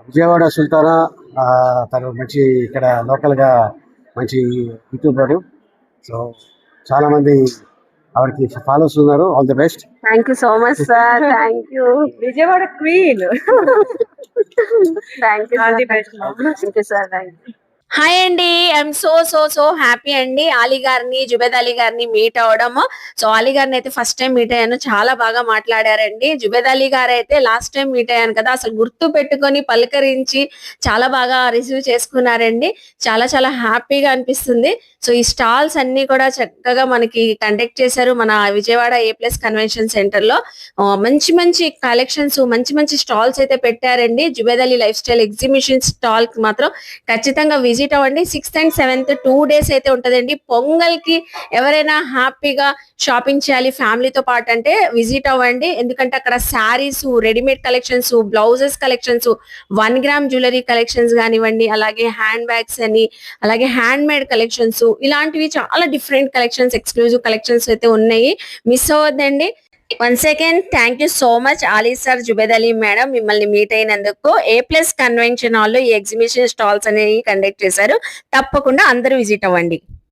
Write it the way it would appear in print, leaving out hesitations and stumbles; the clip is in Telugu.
విజయవాడ సుల్తానా తను మంచి ఇక్కడ లోకల్గా మంచి యూట్యూబర్. సో చాలా మంది ఆవిడకి ఫాలోవర్స్ ఉన్నారు. All the best. Thank you so much sir. Thank you. Vijayawada queen. Thank you all the sir. Best. Thank you sir. Thank you. Hi అండి, ఐఎమ్ సో హ్యాపీ అండి అలీ గారిని, జుబేద్ అలీ గారిని మీట్ అవడము. సో అలీ గారిని అయితే ఫస్ట్ టైం మీట్ అయ్యాను, చాలా బాగా మాట్లాడారండి. జుబేద్ అలీ గారు అయితే లాస్ట్ టైం మీట్ అయ్యాను కదా, అసలు గుర్తు పెట్టుకొని పలకరించి చాలా బాగా రిసీవ్ చేసుకున్నారండి. చాలా హ్యాపీగా అనిపిస్తుంది. సో ఈ స్టాల్స్ అన్ని కూడా చక్కగా మనకి కండక్ట్ చేశారు మన విజయవాడ A+ కన్వెన్షన్ సెంటర్ లో. మంచి కలెక్షన్స్, మంచి స్టాల్స్ అయితే పెట్టారండి. Zubed Ali life style exhibition stall కి మాత్రం ఖచ్చితంగా విజిట్ అవ్వండి. 6th and 7th 2 days అయితే ఉంటదండి. పొంగల్ కి ఎవరైనా హ్యాపీగా షాపింగ్ చేయాలి ఫ్యామిలీతో పాటు అంటే విజిట్ అవ్వండి. ఎందుకంటే అక్కడ saris, readymade collections, blouses collections, 1 gram jewellery collections కానివ్వండి, అలాగే హ్యాండ్ బ్యాగ్స్ అని, అలాగే హ్యాండ్ మేడ్ కలెక్షన్స్, ఇలాంటివి చాలా డిఫరెంట్ కలెక్షన్స్, ఎక్స్క్లూజివ్ కలెక్షన్స్ అయితే ఉన్నాయి. మిస్ అవ్వద్దండి. Once again thank you so much Ali sir, Zubed Ali madam, మిమ్మల్ని మీట్ అయినందుకు. A+ కన్వెన్షన్ హాల్ లో ఈ ఎగ్జిబిషన్ స్టాల్స్ అనేవి కండక్ట్ చేశారు. తప్పకుండా అందరూ విజిట్ అవ్వండి.